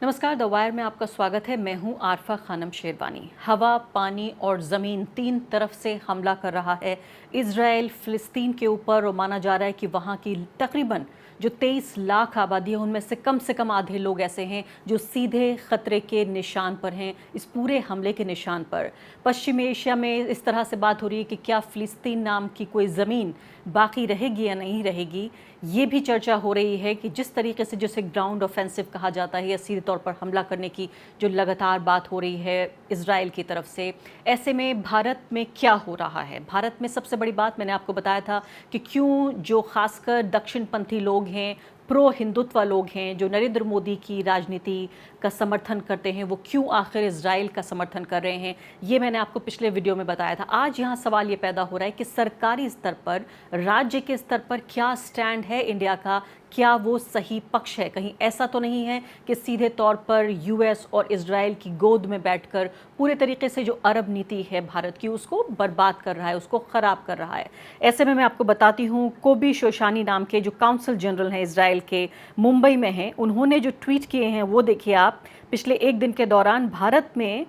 नमस्कार, the wire में आपका स्वागत है। मैं हूं आरफा खानम शेरवानी। हवा, पानी और ज़मीन तीन तरफ से हमला कर रहा है इजराइल फ़िलिस्तीन के ऊपर, और माना जा रहा है कि वहां की तकरीबन जो 23 लाख आबादी है उनमें से कम आधे लोग ऐसे हैं जो सीधे ख़तरे के निशान पर हैं, इस पूरे हमले के निशान पर। पश्चिमी एशिया में इस तरह से बात हो रही है कि क्या फ़िलिस्तीन नाम की कोई ज़मीन बाकी रहेगी या नहीं रहेगी। ये भी चर्चा हो रही है कि जिस तरीके से जिसे ग्राउंड ऑफेंसिव कहा जाता है या सीधे तौर पर हमला करने की जो लगातार बात हो रही है इजराइल की तरफ से, ऐसे में भारत में क्या हो रहा है। भारत में सबसे बड़ी बात मैंने आपको बताया था कि क्यों जो खासकर दक्षिणपंथी लोग हैं, प्रो हिंदुत्व लोग हैं, जो नरेंद्र मोदी की राजनीति का समर्थन करते हैं, वो क्यों आखिर इजराइल का समर्थन कर रहे हैं। ये मैंने आपको पिछले वीडियो में बताया था। आज यहाँ सवाल ये पैदा हो रहा है कि सरकारी स्तर पर, राज्य के स्तर पर क्या स्टैंड है इंडिया का, क्या वो सही पक्ष है। कहीं ऐसा तो नहीं है कि सीधे तौर पर यूएस और इजराइल की गोद में बैठकर पूरे तरीके से जो अरब नीति है भारत की उसको बर्बाद कर रहा है, उसको ख़राब कर रहा है। ऐसे में मैं आपको बताती हूँ, कोबी शोशानी नाम के जो काउंसिल जनरल हैं इजराइल के, मुंबई में हैं, उन्होंने जो ट्वीट किए हैं वो देखिए आप। पिछले एक दिन के दौरान भारत में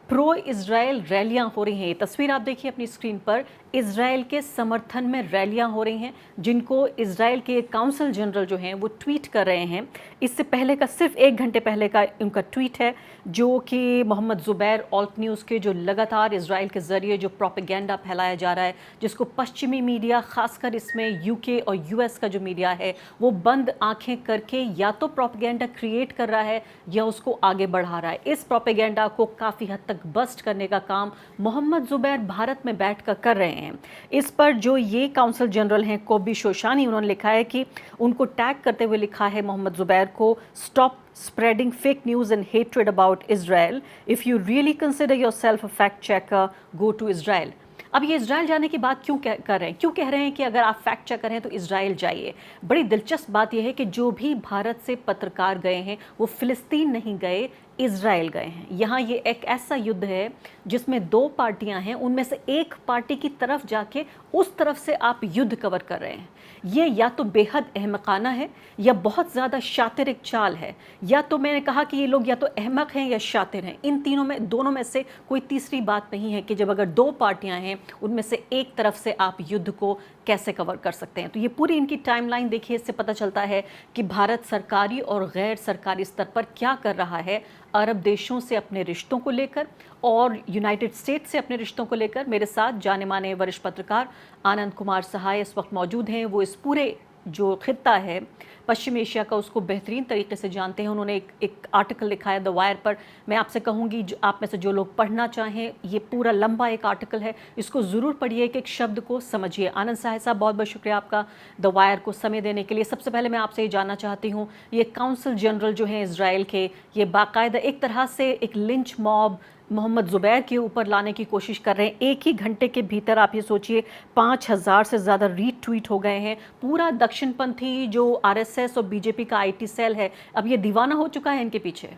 प्रो इजराइल रैलियां हो रही हैं। ये तस्वीर आप देखिए अपनी स्क्रीन पर, इजराइल के समर्थन में रैलियां हो रही हैं, जिनको इजराइल के काउंसिल जनरल जो हैं वो ट्वीट कर रहे हैं। इससे पहले का, सिर्फ एक घंटे पहले का उनका ट्वीट है, जो कि मोहम्मद जुबैर ऑल्ट न्यूज़ के जो लगातार इजराइल के ज़रिए जो प्रोपेगेंडा फैलाया जा रहा है, जिसको पश्चिमी मीडिया, खासकर इसमें यूके और यूएस का जो मीडिया है वो बंद आंखें करके या तो प्रोपेगेंडा क्रिएट कर रहा है या उसको आगे बढ़ा रहा है। इस प्रोपेगेंडा को काफ़ी हद तक बस्ट करने का काम मोहम्मद जुबैर भारत में बैठकर कर रहे हैं। इस पर जो ये काउंसिल जनरल हैं कोबी शोशानी, उन्होंने लिखा है कि उनको टैग करते हुए लिखा है मोहम्मद जुबैर को, stop spreading fake news and hatred about Israel. If you really consider yourself a fact checker, go to Israel. अब ये इजराइल जाने की बात क्यों कर रहे हैं, क्यों कह रहे हैं कि अगर आप फैक्ट चेकर हैं तो इजराइल जाइए। बड़ी दिलचस्प बात यह है कि जो भी भारत से पत्रकार गए हैं वो फिलिस्तीन नहीं गए, इजराइल गए हैं। यहाँ ये एक ऐसा युद्ध है जिसमें दो पार्टियां हैं, उनमें से एक पार्टी की तरफ जाके उस तरफ से आप युद्ध कवर कर रहे हैं। ये या तो बेहद अहमकाना है या बहुत ज़्यादा शातिर एक चाल है, या तो मैंने कहा कि ये लोग या तो अहमक हैं या शातिर हैं। इन तीनों में, दोनों में से कोई तीसरी बात नहीं है कि जब अगर दो पार्टियां हैं उनमें से एक तरफ से आप युद्ध को कैसे कवर कर सकते हैं। तो ये पूरी इनकी टाइमलाइन देखिए, इससे पता चलता है कि भारत सरकारी और गैर सरकारी स्तर पर क्या कर रहा है अरब देशों से अपने रिश्तों को लेकर और यूनाइटेड स्टेट्स से अपने रिश्तों को लेकर। मेरे साथ जाने माने वरिष्ठ पत्रकार आनंद कुमार सहाय इस वक्त मौजूद हैं। वो इस पूरे जो खित्ता है पश्चिम एशिया का उसको बेहतरीन तरीके से जानते हैं। उन्होंने एक आर्टिकल लिखा है द वायर पर। मैं आपसे कहूँगी, जो आप में से जो लोग पढ़ना चाहें, ये पूरा लंबा एक आर्टिकल है, इसको ज़रूर पढ़िए, एक एक शब्द को समझिए। आनंद साहब बहुत बहुत शुक्रिया आपका द वायर को समय देने के लिए। सबसे पहले मैं आपसे ये जानना चाहती हूँ, ये काउंसिल जनरल जो हैं इजराइल के, ये बाकायदा एक तरह से एक लिंच मॉब मोहम्मद जुबैर के ऊपर लाने की कोशिश कर रहे हैं। एक ही घंटे के भीतर आप ये सोचिए 5,000 से ज़्यादा रीट्वीट हो गए हैं। पूरा दक्षिणपंथी जो आरएसएस और बीजेपी का आईटी सेल है, अब ये दीवाना हो चुका है इनके पीछे।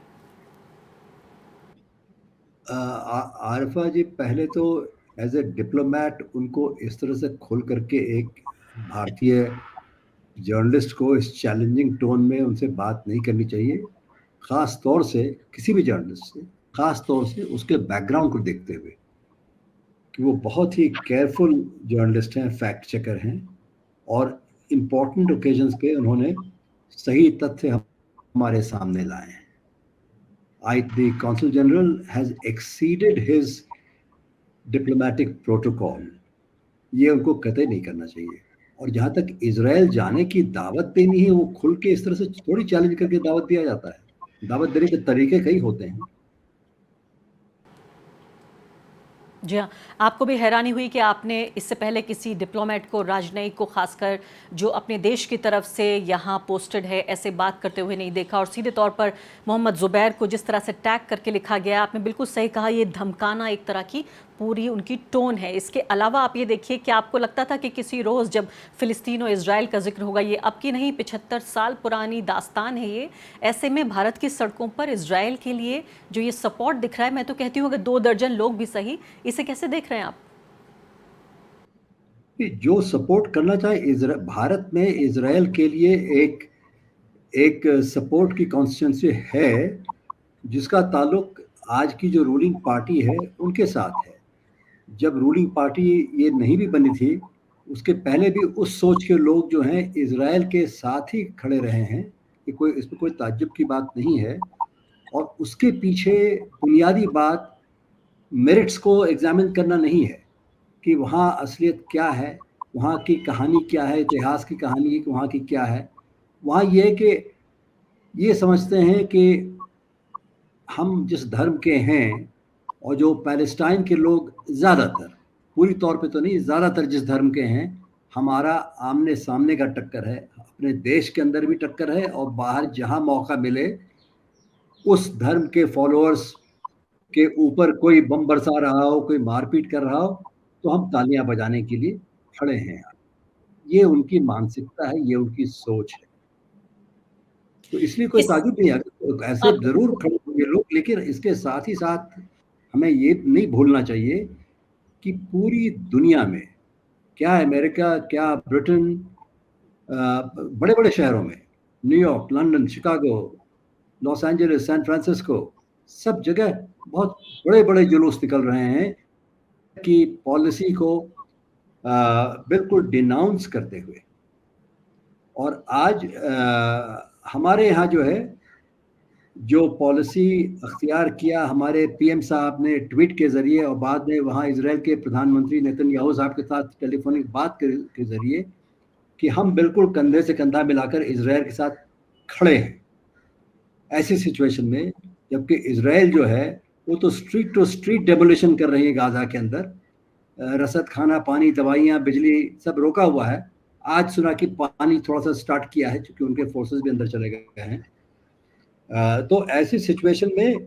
आरफा जी, पहले तो एज ए डिप्लोमेट उनको इस तरह से खोल करके एक भारतीय जर्नलिस्ट को इस चैलेंजिंग टोन में उनसे बात नहीं करनी चाहिए, ख़ास तौर से किसी भी जर्नलिस्ट से, ख़ास तौर से उसके बैकग्राउंड को देखते हुए कि वो बहुत ही केयरफुल जर्नलिस्ट हैं, फैक्ट चेकर हैं और इम्पोर्टेंट ओकेजन्स पे उन्होंने सही तथ्य हमारे सामने लाए हैं। The Consul General has exceeded his diplomatic protocol. ये उनको कतई नहीं करना चाहिए। और जहाँ तक इजराइल जाने की दावत देनी है, वो खुल के इस तरह से थोड़ी चैलेंज करके दावत दिया जाता है। दावत देने के तरीके कई होते हैं। जी हाँ, आपको भी हैरानी हुई कि आपने इससे पहले किसी डिप्लोमेट को, राजनयिक को खासकर जो अपने देश की तरफ से यहाँ पोस्टेड है, ऐसे बात करते हुए नहीं देखा। और सीधे तौर पर मोहम्मद जुबैर को जिस तरह से टैग करके लिखा गया, आपने बिल्कुल सही कहा, ये धमकाना एक तरह की पूरी उनकी टोन है। इसके अलावा आप ये देखिए कि आपको लगता था कि किसी रोज़ जब फ़िलिस्तीन और इजराइल का जिक्र होगा, ये अब की नहीं 75 साल पुरानी दास्तान है ये। ऐसे में भारत की सड़कों पर इजराइल के लिए जो ये सपोर्ट दिख रहा है, मैं तो कहती हूँ अगर 2 दर्जन लोग भी सही, इसे कैसे देख रहे हैं आप? कि जो सपोर्ट करना चाहे, भारत में इजराइल के लिए एक एक सपोर्ट की कॉन्स्टिट्यूंसी है, जिसका ताल्लुक आज की जो रूलिंग पार्टी है उनके साथ है। जब रूलिंग पार्टी ये नहीं भी बनी थी, उसके पहले भी उस सोच के लोग जो हैं इज़राइल के साथ ही खड़े रहे हैं, कि कोई इसमें कोई ताज्जुब की बात नहीं है। और उसके पीछे बुनियादी बात मेरिट्स को एग्जामिन करना नहीं है कि वहाँ असलियत क्या है, वहाँ की कहानी क्या है, इतिहास की कहानी वहाँ की क्या है। वहाँ ये है कि ये समझते हैं कि हम जिस धर्म के हैं, और जो पैलेस्टाइन के लोग ज़्यादातर, पूरी तौर पे तो नहीं, ज़्यादातर जिस धर्म के हैं, हमारा आमने सामने का टक्कर है। अपने देश के अंदर भी टक्कर है और बाहर जहाँ मौका मिले उस धर्म के फॉलोअर्स के ऊपर कोई बम बरसा रहा हो, कोई मारपीट कर रहा हो, तो हम तालियां बजाने के लिए खड़े हैं। ये उनकी मानसिकता है, ये उनकी सोच है। तो इसलिए कोई इस ताज्जुब नहीं है, तो ऐसे अब ज़रूर खड़े होंगे लोग, लेकिन इसके साथ ही साथ हमें ये नहीं भूलना चाहिए कि पूरी दुनिया में, क्या अमेरिका, क्या ब्रिटेन, बड़े-बड़े शहरों में, New York, London, Chicago, Los Angeles, San Francisco, सब जगह बहुत बड़े-बड़े जुलूस निकल रहे हैं कि पॉलिसी को बिल्कुल डिनाउंस करते हुए। और आज हमारे यहाँ जो है, जो पॉलिसी अख्तियार किया हमारे पीएम साहब ने ट्वीट के ज़रिए, और बाद में वहाँ इज़राइल के प्रधानमंत्री नेतन्याहू साहब के साथ टेलीफोनिक बात के ज़रिए, कि हम बिल्कुल कंधे से कंधा मिलाकर इज़राइल के साथ खड़े हैं ऐसी सिचुएशन में। जबकि इज़राइल जो है वो तो स्ट्रीट टू स्ट्रीट डेमोलिशन कर रही है गाज़ा के अंदर। रसद खाना, पानी, दवाइयाँ, बिजली सब रोका हुआ है। आज सुना कि पानी थोड़ा-सा स्टार्ट किया है, क्योंकि उनके फोर्सेस भी अंदर चले गए हैं। तो ऐसी सिचुएशन में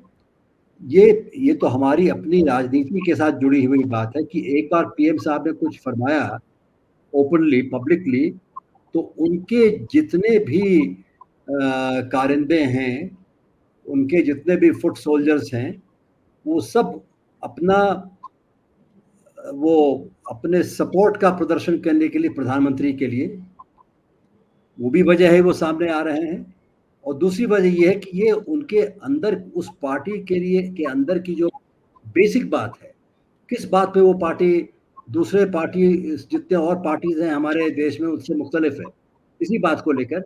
ये तो हमारी अपनी राजनीति के साथ जुड़ी हुई बात है कि एक बार पीएम साहब ने कुछ फरमाया ओपनली, पब्लिकली, तो उनके जितने भी कारिंदे हैं, उनके जितने भी फुट सोल्जर्स हैं, वो सब अपना वो अपने सपोर्ट का प्रदर्शन करने के लिए प्रधानमंत्री के लिए, वो भी वजह है वो सामने आ रहे हैं। और दूसरी वजह ये है कि ये उनके अंदर, उस पार्टी के लिए के अंदर की जो बेसिक बात है, किस बात पे वो पार्टी दूसरे पार्टी जितने और पार्टीज हैं हमारे देश में उससे मुख्तलिफ है, इसी बात को लेकर,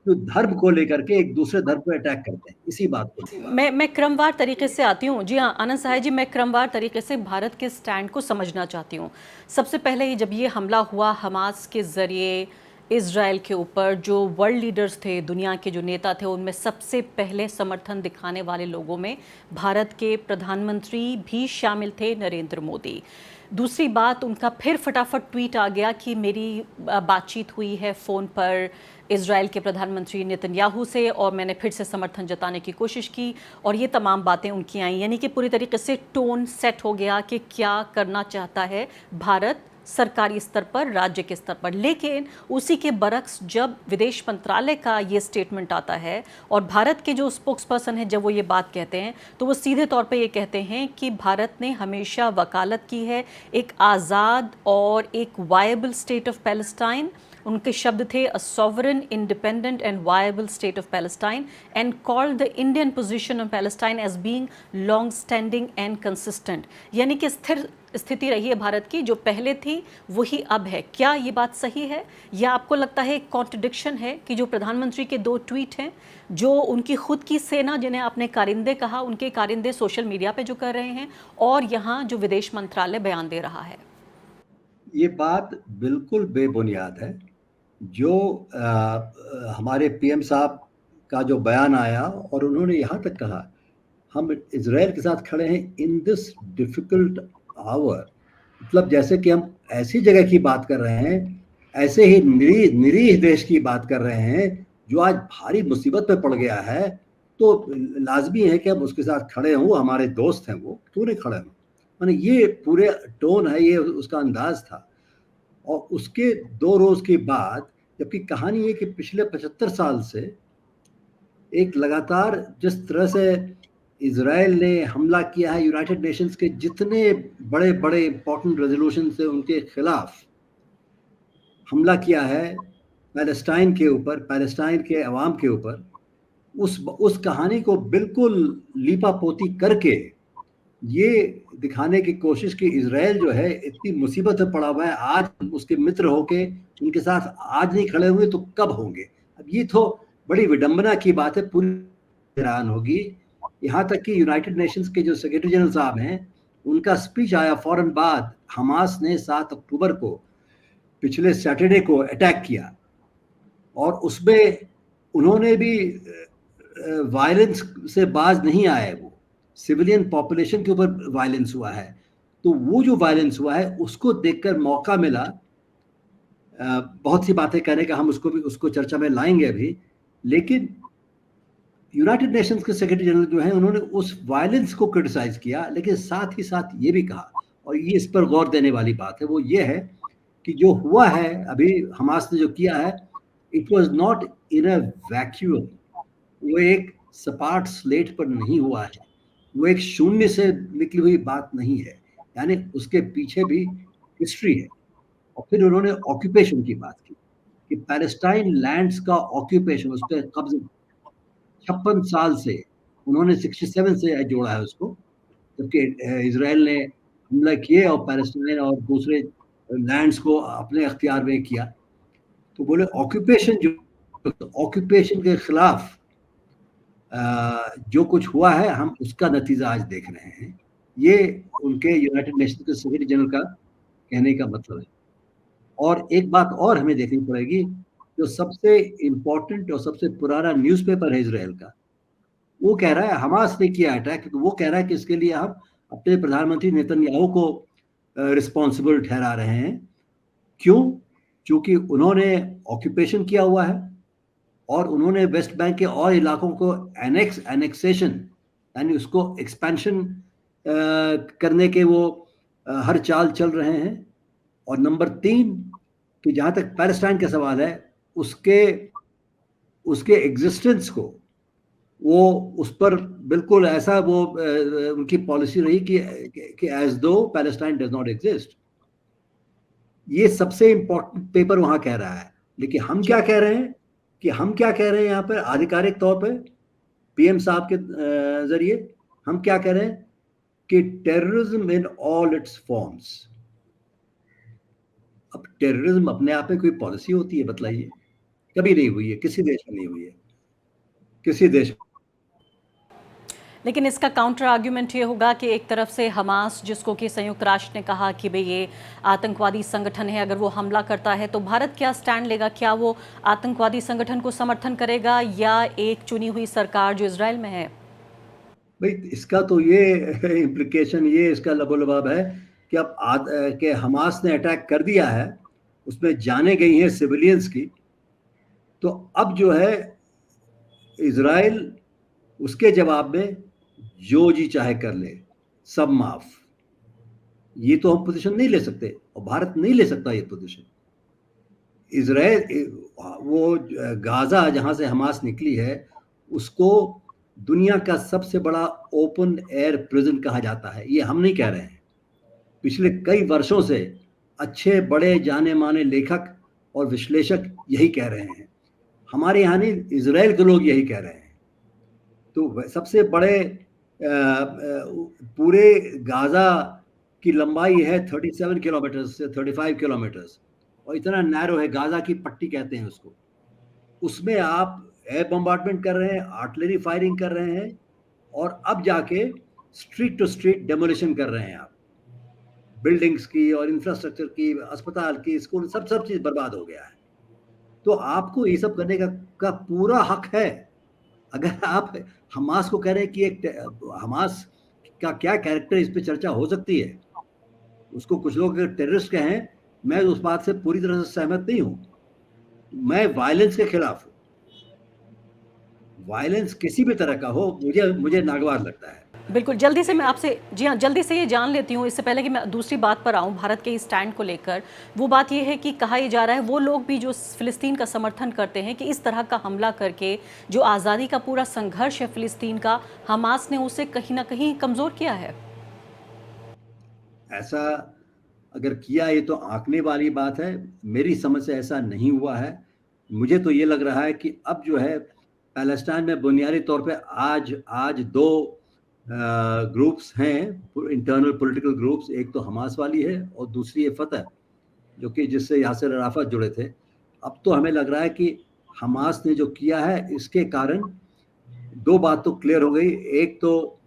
जो धर्म को लेकर के एक दूसरे धर्म पे अटैक करते हैं, इसी बात को लेकर। मैं क्रमवार तरीके से आती हूँ। जी हाँ, आनंद सहाय जी, मैं क्रमवार तरीके से भारत के स्टैंड को समझना चाहती हूँ। सबसे पहले ये जब ये हमला हुआ हमास के ज़रिए इज़राइल के ऊपर, जो वर्ल्ड लीडर्स थे, दुनिया के जो नेता थे, उनमें सबसे पहले समर्थन दिखाने वाले लोगों में भारत के प्रधानमंत्री भी शामिल थे, नरेंद्र मोदी। दूसरी बात, उनका फिर फटाफट ट्वीट आ गया कि मेरी बातचीत हुई है फ़ोन पर इज़राइल के प्रधानमंत्री नेतन्याहू से और मैंने फिर से समर्थन जताने की कोशिश की, और ये तमाम बातें उनकी आई। यानी कि पूरी तरीके से टोन सेट हो गया कि क्या करना चाहता है भारत सरकारी स्तर पर, राज्य के स्तर पर। लेकिन उसी के बरक्स जब विदेश मंत्रालय का ये स्टेटमेंट आता है और भारत के जो स्पोक्स पर्सन हैं, जब वो ये बात कहते हैं, तो वो सीधे तौर पे ये कहते हैं कि भारत ने हमेशा वकालत की है एक आज़ाद और एक वायबल स्टेट ऑफ पैलेस्टाइन। उनके शब्द थे a sovereign, independent and viable state of Palestine, and called the Indian position on Palestine as being long standing and consistent. यानी कि स्थिर स्थिति रही है भारत की, जो पहले थी वही अब है। क्या ये बात सही है, या आपको लगता है एक कॉन्ट्रडिक्शन है कि जो प्रधानमंत्री के दो ट्वीट हैं, जो उनकी खुद की सेना, जिन्हें आपने कारिंदे कहा, उनके कारिंदे सोशल मीडिया पे जो कर रहे हैं, और यहाँ जो विदेश मंत्रालय बयान दे रहा है? ये बात बिल्कुल बेबुनियाद है। जो हमारे पीएम साहब का जो बयान आया, और उन्होंने यहाँ तक कहा हम इज़राइल के साथ खड़े हैं इन दिस डिफिकल्ट आवर, मतलब जैसे कि हम ऐसी जगह की बात कर रहे हैं, ऐसे ही निरीह निरीह देश की बात कर रहे हैं जो आज भारी मुसीबत में पड़ गया है। तो लाजमी है कि हम उसके साथ खड़े हों, हमारे दोस्त हैं वो, क्यों नहीं खड़े हों। माने ये पूरे टोन है, ये उसका अंदाज था। और उसके 2 रोज़ के बाद, जबकि कहानी है कि पिछले 75 साल से एक लगातार जिस तरह से इज़राइल ने हमला किया है, यूनाइटेड नेशंस के जितने बड़े-बड़े इम्पोर्टेंट रेज़ोल्यूशन से उनके खिलाफ हमला किया है पैलेस्टाइन के ऊपर, पैलेस्टाइन के अवाम के ऊपर, उस कहानी को बिल्कुल लीपापोती करके ये दिखाने की कोशिश कि इजराइल जो है इतनी मुसीबत में पड़ा हुआ है, आज उसके मित्र होके उनके साथ आज नहीं खड़े हुए तो कब होंगे। अब ये तो बड़ी विडंबना की बात है, पूरी हैरान होगी। यहाँ तक कि यूनाइटेड नेशंस के जो सेक्रेटरी जनरल साहब हैं, उनका स्पीच आया फौरन बाद, हमास ने 7 अक्टूबर को पिछले सैटरडे को अटैक किया और उसमें उन्होंने भी वायलेंस से बाज नहीं आए, वो सिविलियन पॉपुलेशन के ऊपर वायलेंस हुआ है। तो वो जो वायलेंस हुआ है उसको देखकर मौका मिला, बहुत सी बातें कहने का, हम उसको चर्चा में लाएंगे अभी, लेकिन यूनाइटेड नेशंस के सेक्रेटरी जनरल जो हैं उन्होंने उस वायलेंस को क्रिटिसाइज किया, लेकिन साथ ही साथ ये भी कहा, और ये इस पर गौर देने वाली बात है, वो ये है कि जो हुआ है अभी हमास ने जो किया है, it was not in a vacuum, वो एक सपाट स्लेट पर नहीं हुआ है, वो एक शून्य से निकली हुई बात नहीं है, यानी उसके पीछे भी हिस्ट्री है। और फिर उन्होंने ऑक्यूपेशन की बात की कि पैलेस्टाइन लैंड्स का ऑक्यूपेशन, उस पर कब्जा 56 साल से, उन्होंने 67 से जोड़ा है उसको, जबकि इजराइल ने हमला किए और पैलेस्टाइन और दूसरे लैंड्स को अपने अख्तियार में किया। तो बोले ऑक्यूपेशन, जो ऑक्यूपेशन के खिलाफ जो कुछ हुआ है, हम उसका नतीजा आज देख रहे हैं। ये उनके यूनाइटेड नेशंस के सेक्रेटरी जनरल का कहने का मतलब है। और एक बात और हमें देखनी पड़ेगी, जो सबसे इंपॉर्टेंट और सबसे पुराना न्यूज़पेपर है इजराइल का, वो कह रहा है हमास ने किया अटैक, तो वो कह रहा है कि इसके लिए हम अपने प्रधानमंत्री नेतन्याहू को रिस्पॉन्सिबल ठहरा रहे हैं। क्यों? क्योंकि उन्होंने ऑक्यूपेशन किया हुआ है और उन्होंने वेस्ट बैंक के और इलाकों को एनेक्सेशन यानी उसको एक्सपेंशन करने के वो हर चाल चल रहे हैं। और नंबर 3 कि जहाँ तक पैलेस्टाइन का सवाल है, उसके उसके एग्जिस्टेंस को, वो उस पर बिल्कुल ऐसा वो उनकी पॉलिसी रही कि एज दो पैलेस्टाइन डज नॉट एग्जिस्ट। ये सबसे इंपॉर्टेंट पेपर वहां कह रहा है। लेकिन हम क्या कह रहे हैं यहाँ पर आधिकारिक तौर पर पीएम साहब के जरिए हम क्या कह रहे हैं कि terrorism in all it's forms. अब टेररिज्म अपने आप में कोई पॉलिसी होती है? बतलाइए। कभी नहीं हुई है, किसी देश में नहीं हुई है, किसी देश। लेकिन इसका काउंटर आर्ग्यूमेंट ये होगा कि एक तरफ से हमास, जिसको कि संयुक्त राष्ट्र ने कहा कि भाई ये आतंकवादी संगठन है, अगर वो हमला करता है तो भारत क्या स्टैंड लेगा? क्या वो आतंकवादी संगठन को समर्थन करेगा या एक चुनी हुई सरकार जो इजराइल में है? भाई इसका तो ये इम्प्लीकेशन, ये इसका लबोलबाब है कि अब के हमास ने अटैक कर दिया है, उसमें जाने गई हैं सिविलियंस की, तो अब जो है इजराइल उसके जवाब में जो जी चाहे कर ले, सब माफ। ये तो हम पोजीशन नहीं ले सकते और भारत नहीं ले सकता ये पोजीशन। इजराइल, वो गाजा जहां से हमास निकली है, उसको दुनिया का सबसे बड़ा ओपन एयर प्रिजन कहा जाता है। ये हम नहीं कह रहे हैं, पिछले कई वर्षों से अच्छे बड़े जाने माने लेखक और विश्लेषक यही कह रहे हैं। हमारे यहाँ नहीं, इजराइल के लोग यही कह रहे हैं। तो सबसे बड़े पूरे गाजा की लंबाई है 37 किलोमीटर से 35 किलोमीटर, और इतना नैरो है, गाजा की पट्टी कहते हैं उसको। उसमें आप एयर बम्बार्डमेंट कर रहे हैं, आर्टिलरी फायरिंग कर रहे हैं, और अब जाके स्ट्रीट टू स्ट्रीट डेमोलिशन कर रहे हैं आप, बिल्डिंग्स की और इंफ्रास्ट्रक्चर की, अस्पताल की, स्कूल, सब चीज बर्बाद हो गया है। तो आपको ये सब करने का पूरा हक है। अगर आप हमास को कह रहे हैं कि एक हमास का क्या कैरेक्टर, इस पे चर्चा हो सकती है। उसको कुछ लोग टेररिस्ट कहें, मैं उस बात से पूरी तरह से सहमत नहीं हूं। मैं वायलेंस के खिलाफ हूं। वायलेंस किसी भी तरह का हो, मुझे नागवार लगता है। बिल्कुल, जल्दी से मैं आपसे, जी हाँ, जल्दी से ये जान लेती हूँ, इससे पहले कि मैं दूसरी बात पर आऊँ भारत के इस स्टैंड को लेकर। वो बात ये है कि कहा ही जा रहा है, वो लोग भी जो फ़िलिस्तीन का समर्थन करते हैं कि इस तरह का हमला करके जो आज़ादी का पूरा संघर्ष है फ़िलिस्तीन का, हमास ने उसे कहीं ना कहीं कमज़ोर किया है। ऐसा अगर किया, ये तो आंकने वाली बात है। मेरी समझ से ऐसा नहीं हुआ है। मुझे तो ये लग रहा है कि अब जो है पैलेस्टाइन में बुनियादी तौर पे आज आज दो ग्रुप्स हैं, इंटरनल पॉलिटिकल ग्रुप्स। एक तो हमास वाली है और दूसरी है फतह, जो कि जिससे यासिर अराफत जुड़े थे। अब तो हमें लग रहा है कि हमास ने जो किया है इसके कारण दो बात तो क्लियर हो गई। एक तो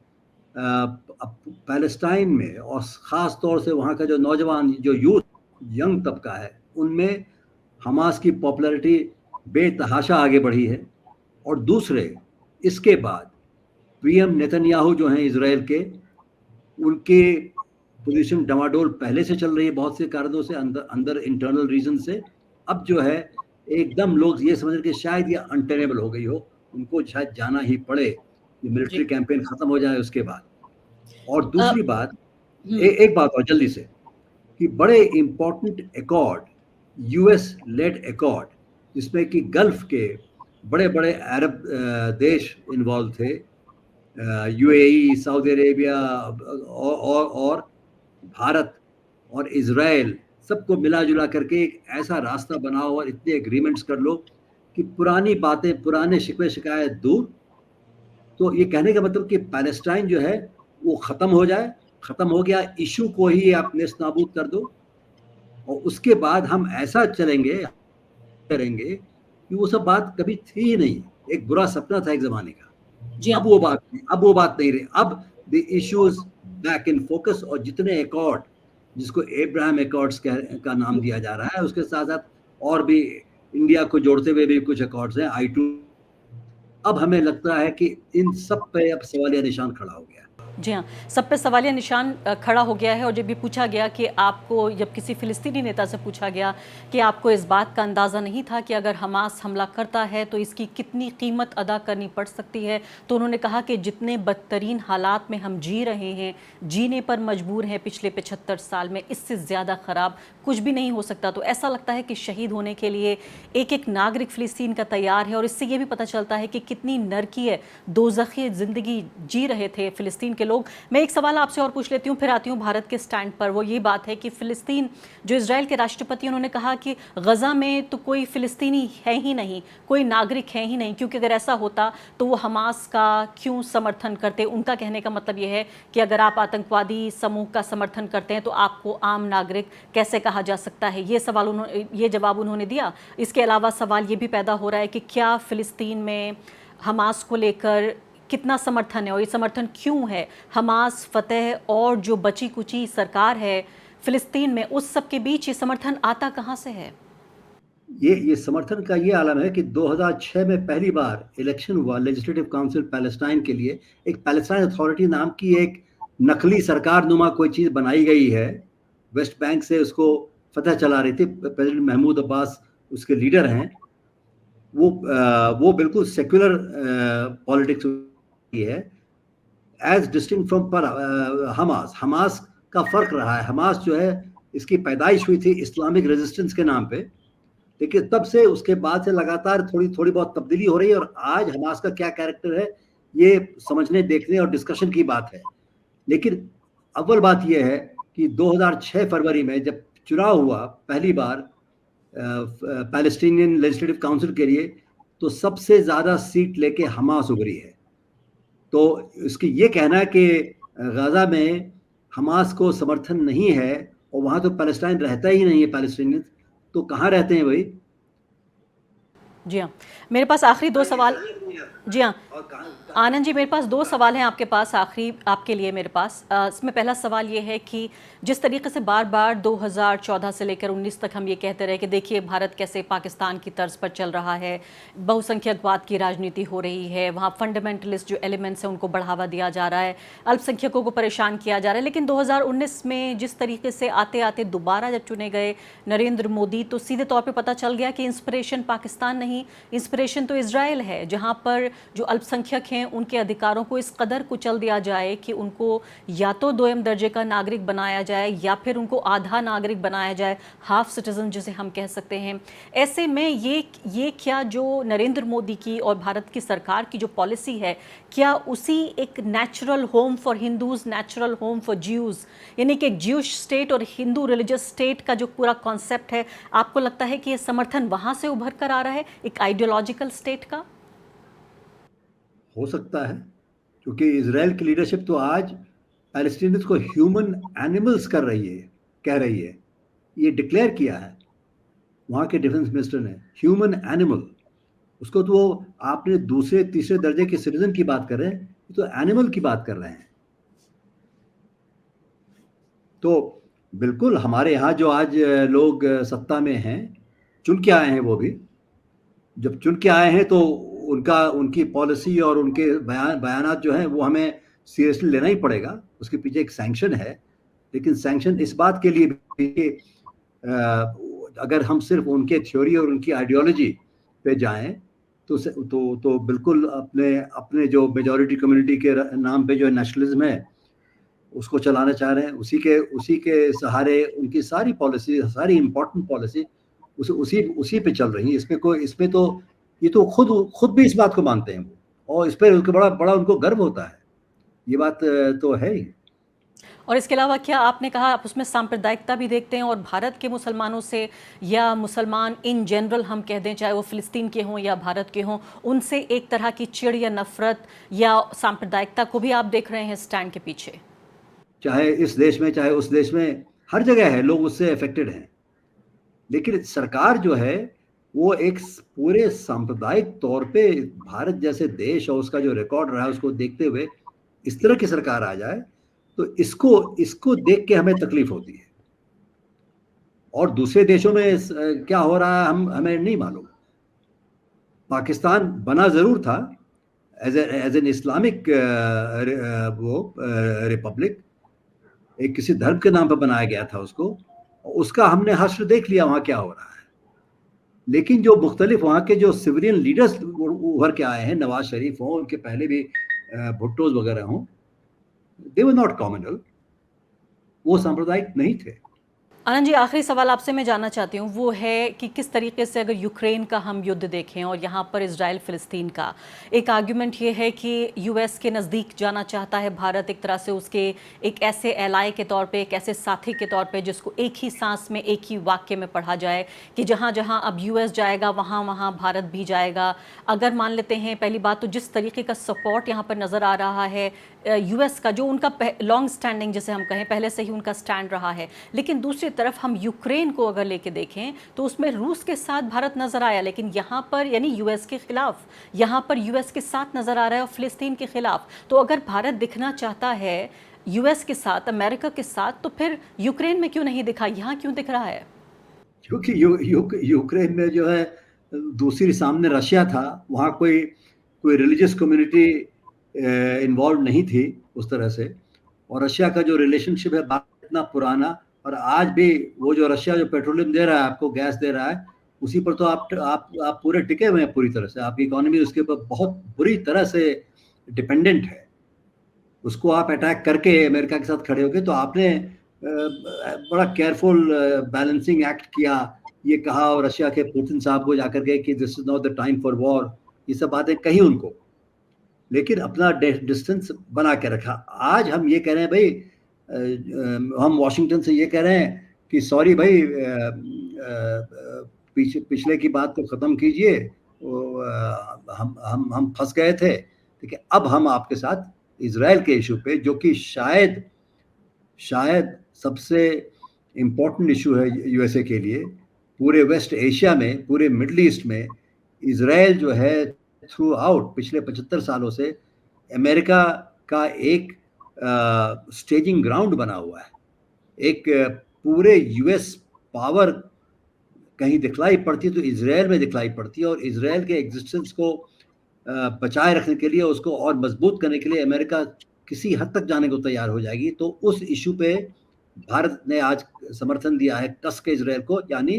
पैलेस्टाइन में और ख़ास तौर से वहाँ का जो नौजवान, जो यूथ, यंग तबका है, उनमें हमास की पॉपुलैरिटी बेतहाशा आगे बढ़ी है। और दूसरे, इसके बाद पीएम नेतन्याहू जो हैं इजराइल के, उनके पोजीशन डमाडोल पहले से चल रही है बहुत से कारणों से, अंदर अंदर इंटरनल रीजन से। अब जो है एकदम लोग ये समझ रहे कि शायद ये अनटेनेबल हो गई हो, उनको शायद जाना ही पड़े, ये मिलिट्री जी। कैंपेन खत्म हो जाए उसके बाद। और अ, दूसरी बात, हम्म। एक बात और जल्दी से, कि बड़े important accord, US led accord, जिसमें कि गल्फ के बड़े बड़े अरब देश इन्वॉल्व थे, यूएई, सऊदी अरेबिया और भारत और इजराइल, सबको मिला जुला करके एक ऐसा रास्ता बनाओ और इतने एग्रीमेंट्स कर लो कि पुरानी बातें, पुराने शिकवे शिकायत दूर। तो ये कहने का मतलब कि पैलेस्टाइन जो है वो ख़त्म हो जाए, ख़त्म हो गया, इशू को ही आप नेस्त नाबूद कर दो, और उसके बाद हम ऐसा चलेंगे, करेंगे कि वो सब बात कभी थी ही नहीं, एक बुरा सपना था एक ज़माने का। जी अब हाँ। वो बात नहीं, अब वो बात नहीं रही। अब the issues back in focus, और जितने एकॉर्ड, जिसको एब्राहम एकॉर्ड्स का नाम दिया जा रहा है, उसके साथ साथ और भी इंडिया को जोड़ते हुए भी कुछ एकॉर्ड्स हैं, आई टू। अब हमें लगता है कि इन सब पे अब सवालिया निशान खड़ा हो गया है। जी हाँ, सब पे सवालिया निशान खड़ा हो गया है। और जब ये पूछा गया कि आपको, जब किसी फ़िलिस्तीनी नेता से पूछा गया कि आपको इस बात का अंदाज़ा नहीं था कि अगर हमास हमला करता है तो इसकी कितनी कीमत अदा करनी पड़ सकती है, तो उन्होंने कहा कि जितने बदतरीन हालात में हम जी रहे हैं, जीने पर मजबूर हैं पिछले 75 साल में, इससे ज़्यादा ख़राब कुछ भी नहीं हो सकता। तो ऐसा लगता है कि शहीद होने के लिए एक एक नागरिक फ़िलिस्तीन का तैयार है। और इससे ये भी पता चलता है कि कितनी नरकीय दोज़खी ज़िंदगी जी रहे थे फ़िलिस्तीन के लोग। मैं एक सवाल आपसे और पूछ लेती हूँ, फिर आती हूँ भारत के स्टैंड पर। वो ये बात है कि फ़िलिस्तीन, जो इजराइल के राष्ट्रपति, उन्होंने कहा कि गज़ा में तो कोई फ़िलिस्तीनी है ही नहीं, कोई नागरिक है ही नहीं, क्योंकि अगर ऐसा होता तो वो हमास का क्यों समर्थन करते। उनका कहने का मतलब ये है कि अगर आप आतंकवादी समूह का समर्थन करते हैं तो आपको आम नागरिक कैसे कहा जा सकता है। ये जवाब उन्होंने दिया। इसके अलावा सवाल ये भी पैदा हो रहा है कि क्या फ़िलिस्तीन में हमास को लेकर कितना समर्थन है, और ये समर्थन क्यों है। हमास, फतह और जो बची कुची सरकार है फ़िलिस्तीन में, उस सब के बीच ये समर्थन आता कहाँ से है? ये समर्थन का ये आलम है कि 2006 में पहली बार इलेक्शन हुआ लेजिस्लेटिव काउंसिल पैलेस्टाइन के लिए। एक पैलेस्टाइन अथॉरिटी नाम की एक नकली सरकार नुमा कोई चीज़ बनाई गई है, वेस्ट बैंक से उसको फतह चला रही थी। प्रेसिडेंट महमूद अब्बास उसके लीडर हैं। वो बिल्कुल सेक्युलर पॉलिटिक्स है, एज डिस्टिंक्ट फ्रॉम पर हमास। हमास का फर्क रहा है। हमास जो है, इसकी पैदाइश हुई थी इस्लामिक रेजिस्टेंस के नाम पे, लेकिन तब से, उसके बाद से लगातार थोड़ी थोड़ी बहुत तब्दीली हो रही है। और आज हमास का क्या कैरेक्टर है, ये समझने, देखने और डिस्कशन की बात है। लेकिन अव्वल बात यह है कि 2006 फरवरी में जब चुनाव हुआ पहली बार पैलेस्टीनियन लेजिस्लेटिव काउंसिल के लिए, तो सबसे ज़्यादा सीट लेके हमास उभरी है। तो इसकी ये कहना है कि गाज़ा में हमास को समर्थन नहीं है, और वहाँ तो पैलेस्टाइन रहता ही नहीं है, पैलेस्टीनियंस तो कहाँ रहते हैं भाई? जी हाँ, मेरे पास आखिरी दो सवाल। जी हाँ, और कहाँ? आनंद जी, मेरे पास दो सवाल हैं आपके पास, आखिरी आपके लिए मेरे पास। इसमें पहला सवाल ये है कि जिस तरीके से बार बार 2014 से लेकर 19 तक हम ये कहते रहे कि देखिए भारत कैसे पाकिस्तान की तर्ज पर चल रहा है, बहुसंख्यकवाद की राजनीति हो रही है, वहाँ फंडामेंटलिस्ट जो एलिमेंट्स हैं उनको बढ़ावा दिया जा रहा है, अल्पसंख्यकों को परेशान किया जा रहा है। लेकिन 2019 में जिस तरीके से आते आते दोबारा जब चुने गए नरेंद्र मोदी, तो सीधे तौर पर पता चल गया कि इंस्पिरेशन पाकिस्तान नहीं, इंस्पिरेशन तो इजराइल है, जहाँ पर जो अल्पसंख्यक हैं उनके अधिकारों को इस कदर कुचल दिया जाए कि उनको या तो दोयम दर्जे का नागरिक बनाया जाए या फिर उनको आधा नागरिक बनाया जाए, हाफ सिटीजन जिसे हम कह सकते हैं। ऐसे में ये क्या जो नरेंद्र मोदी की और भारत की सरकार की जो पॉलिसी है, क्या उसी एक natural home for Hindus, natural home for Jews, यानी कि एक ज्यूश स्टेट और हिंदू रिलीजियस स्टेट का जो पूरा कॉन्सेप्ट है, आपको लगता है कि ये समर्थन वहाँ से उभर कर आ रहा है, एक आइडियोलॉजिकल स्टेट का? हो सकता है, क्योंकि इजराइल की लीडरशिप तो आज पैलेस्टीनियंस को ह्यूमन एनिमल्स कर रही है, कह रही है, ये डिक्लेयर किया है वहाँ के डिफेंस मिनिस्टर ने, ह्यूमन एनिमल। उसको तो आपने दूसरे तीसरे दर्जे के सिटीजन की बात कर रहे हैं, ये तो एनिमल की बात कर रहे हैं। तो बिल्कुल हमारे यहाँ जो आज लोग सत्ता में हैं, चुन के आए हैं, वो भी जब चुन के आए हैं तो उनका उनकी पॉलिसी और उनके बयानात जो हैं वो हमें सीरियसली लेना ही पड़ेगा। उसके पीछे एक सैंक्शन है, लेकिन सैंक्शन इस बात के लिए भी कि अगर हम सिर्फ उनके थ्योरी और उनकी आइडियोलॉजी पे जाएं तो बिल्कुल अपने अपने जो मेजॉरिटी कम्युनिटी के नाम पे जो नेशनलिज्म है उसको चलाना चाह रहे हैं, उसी के सहारे उनकी सारी पॉलिसी, सारी इंपॉर्टेंट पॉलिसी उसी पे चल रही है। इसमें तो ये तो खुद भी इस बात को मानते हैं वो, और इस पर उनको बड़ा बड़ा उनको गर्व होता है। ये बात तो है ही। और इसके अलावा क्या आपने कहा आप उसमें सांप्रदायिकता भी देखते हैं, और भारत के मुसलमानों से या मुसलमान इन जनरल हम कह दें, चाहे वो फ़िलिस्तीन के हों या भारत के हों, उनसे एक तरह की चिढ़ या नफरत या सांप्रदायिकता को भी आप देख रहे हैं स्टैंड के पीछे? चाहे इस देश में चाहे उस देश में, हर जगह है, लोग उससे अफेक्टेड हैं। लेकिन सरकार जो है वो एक पूरे सांप्रदायिक तौर पे भारत जैसे देश और उसका जो रिकॉर्ड रहा है उसको देखते हुए इस तरह की सरकार आ जाए, तो इसको देख के हमें तकलीफ होती है। और दूसरे देशों में क्या हो रहा है हमें नहीं मालूम। पाकिस्तान बना जरूर था एज एन इस्लामिक रिपब्लिक, एक किसी धर्म के नाम पर बनाया गया था उसको, उसका हमने हश्र देख लिया वहां क्या हो रहा है। लेकिन जो मुख्तलिफ वहाँ के जो सिविलियन लीडर्स उभर के आए हैं, नवाज शरीफ हों, उनके पहले भी भुट्टो वगैरह हों, दे वर नॉट कॉमनल, वो सांप्रदायिक नहीं थे। आनंद जी, आखिरी सवाल आपसे मैं जानना चाहती हूँ वो है कि किस तरीके से अगर यूक्रेन का हम युद्ध देखें और यहाँ पर इजराइल फ़िलिस्तीन का, एक आर्ग्यूमेंट ये है कि यूएस के नज़दीक जाना चाहता है भारत, एक तरह से उसके एक ऐसे एलाई के तौर पे, एक ऐसे साथी के तौर पे जिसको एक ही सांस में एक ही वाक्य में पढ़ा जाए कि जहाँ जहाँ अब यूएस जाएगा वहाँ वहाँ भारत भी जाएगा। अगर मान लेते हैं पहली बात तो जिस तरीके का सपोर्ट यहाँ पर नज़र आ रहा है यूएस का, जो उनका लॉन्ग स्टैंडिंग जिसे हम कहें पहले से ही उनका स्टैंड रहा है, लेकिन दूसरी तरफ हम यूक्रेन को अगर लेके देखें तो उसमें रूस के साथ भारत नजर आया, लेकिन यहाँ पर यानी यूएस के खिलाफ, यहाँ पर यूएस के साथ नजर आ रहा है और फिलिस्तीन के खिलाफ। तो अगर भारत दिखना चाहता है यूएस के साथ, अमेरिका के साथ, तो फिर यूक्रेन में क्यों नहीं दिखा, यहाँ क्यों दिख रहा है? क्योंकि यूक्रेन में जो है दूसरी सामने रशिया था, वहाँ कोई रिलीजियस कम्युनिटी इन्वॉल्व नहीं थी उस तरह से, और रशिया का जो रिलेशनशिप है इतना पुराना, और आज भी वो जो रशिया जो पेट्रोलियम दे रहा है, आपको गैस दे रहा है, उसी पर तो आप पूरे टिके हुए हैं पूरी तरह से, आपकी इकोनॉमी उसके ऊपर बहुत बुरी तरह से डिपेंडेंट है। उसको आप अटैक करके अमेरिका के साथ खड़े हो गए, तो आपने बड़ा केयरफुल बैलेंसिंग एक्ट किया, ये कहा और रशिया के पुतिन साहब को जाकर के कि this is not the time for war, ये सब बातें कही उनको, लेकिन अपना डिस्टेंस बना के रखा। आज हम ये कह रहे हैं भाई, हम वॉशिंगटन से ये कह रहे हैं कि सॉरी भाई, पिछले की बात को ख़त्म कीजिए, हम फंस गए थे, ठीक है, अब हम आपके साथ इजराइल के इशू पे, जो कि शायद सबसे इम्पोर्टेंट इशू है यूएसए के लिए, पूरे वेस्ट एशिया में, पूरे मिडल ईस्ट में, इजराइल जो है थ्रू आउट पिछले 75 सालों से अमेरिका का एक स्टेजिंग ग्राउंड बना हुआ है। एक पूरे यूएस पावर कहीं दिखलाई पड़ती है तो इजराइल में दिखलाई पड़ती है, और इजराइल के एग्जिस्टेंस को बचाए रखने के लिए, उसको और मजबूत करने के लिए अमेरिका किसी हद तक जाने को तैयार हो जाएगी। तो उस इशू पे भारत ने आज समर्थन दिया है कस के इजराइल को, यानी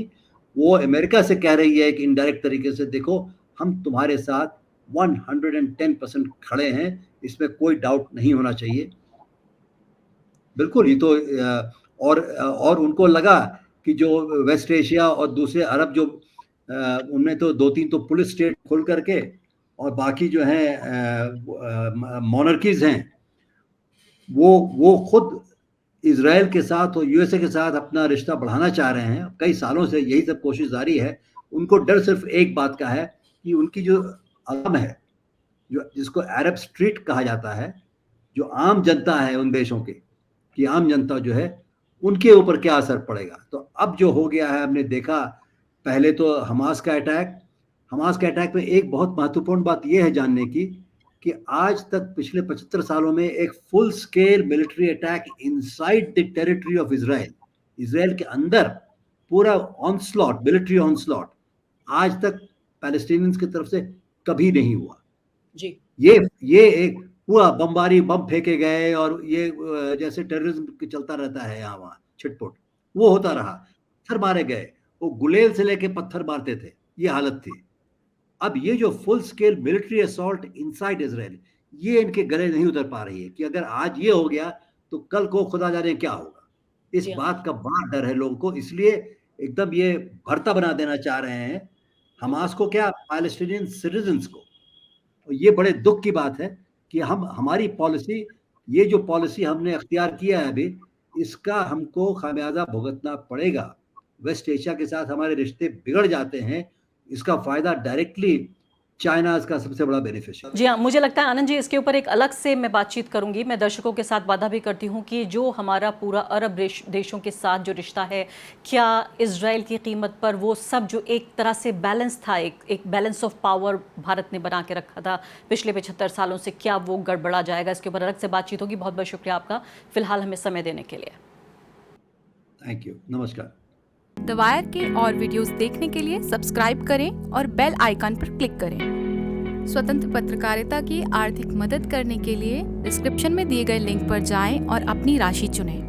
वो अमेरिका से कह रही है कि इनडायरेक्ट तरीके से, देखो हम तुम्हारे साथ 110% खड़े हैं, इसमें कोई डाउट नहीं होना चाहिए। बिल्कुल, ये तो और उनको लगा कि जो वेस्ट एशिया और दूसरे अरब जो उनमें तो 2-3 तो पुलिस स्टेट खोल करके, और बाकी जो है मोनर्कीज हैं, वो खुद इजराइल के साथ और यूएसए के साथ अपना रिश्ता बढ़ाना चाह रहे हैं। कई सालों से यही सब कोशिश जारी है। उनको डर सिर्फ एक बात का है कि उनकी जो आवाम है जो जिसको अरब स्ट्रीट कहा जाता है, जो आम जनता है उन देशों की, कि आम जनता जो है उनके ऊपर क्या असर पड़ेगा। तो अब जो हो गया है, हमने देखा पहले तो हमास का अटैक में एक बहुत महत्वपूर्ण बात यह है जानने की कि आज तक पिछले 75 सालों में एक full scale military attack inside the territory of Israel, Israel के अंदर पूरा ऑनस्लॉट, मिलिट्री ऑनस्लॉट आज तक पैलेस्टीनियंस की तरफ से कभी नहीं हुआ। जी ये एक हुआ, बमबारी, बम फेंके गए और ये जैसे टेररिज्म चलता रहता है यहाँ वहाँ छिटपुट, वो होता रहा, पत्थर मारे गए, वो गुलेल से लेके पत्थर मारते थे, ये हालत थी। अब ये जो full scale military assault inside Israel, ये इनके गले नहीं उतर पा रही है कि अगर आज ये हो गया तो कल को खुदा जाने क्या होगा। इस जी हाँ। बात का बड़ा डर है लोगों को, इसलिए एकदम ये भरता बना देना चाह रहे हैं हमास को, क्या पैलेस्टीनियन सिटीजन्स को। और ये बड़े दुख की बात है कि हमारी पॉलिसी, ये जो पॉलिसी हमने अख्तियार किया है अभी, इसका हमको खामियाजा भुगतना पड़ेगा। वेस्ट एशिया के साथ हमारे रिश्ते बिगड़ जाते हैं, इसका फायदा डायरेक्टली चाइना इसका सबसे बड़ा बेनिफिशियरी। जी हाँ, मुझे लगता है आनंद जी इसके ऊपर एक अलग से मैं बातचीत करूंगी। मैं दर्शकों के साथ वादा भी करती हूँ कि जो हमारा पूरा अरब देशों के साथ जो रिश्ता है, क्या इजराइल की कीमत पर वो सब जो एक तरह से बैलेंस था, एक बैलेंस ऑफ पावर भारत ने बना के रखा था पिछले 75 सालों से, क्या वो गड़बड़ा जाएगा? इसके ऊपर अलग से बातचीत होगी। बहुत बहुत शुक्रिया आपका फिलहाल हमें समय देने के लिए। थैंक यू, नमस्कार। द वायर के और वीडियोस देखने के लिए सब्सक्राइब करें और बेल आइकन पर क्लिक करें। स्वतंत्र पत्रकारिता की आर्थिक मदद करने के लिए डिस्क्रिप्शन में दिए गए लिंक पर जाएं और अपनी राशि चुनें।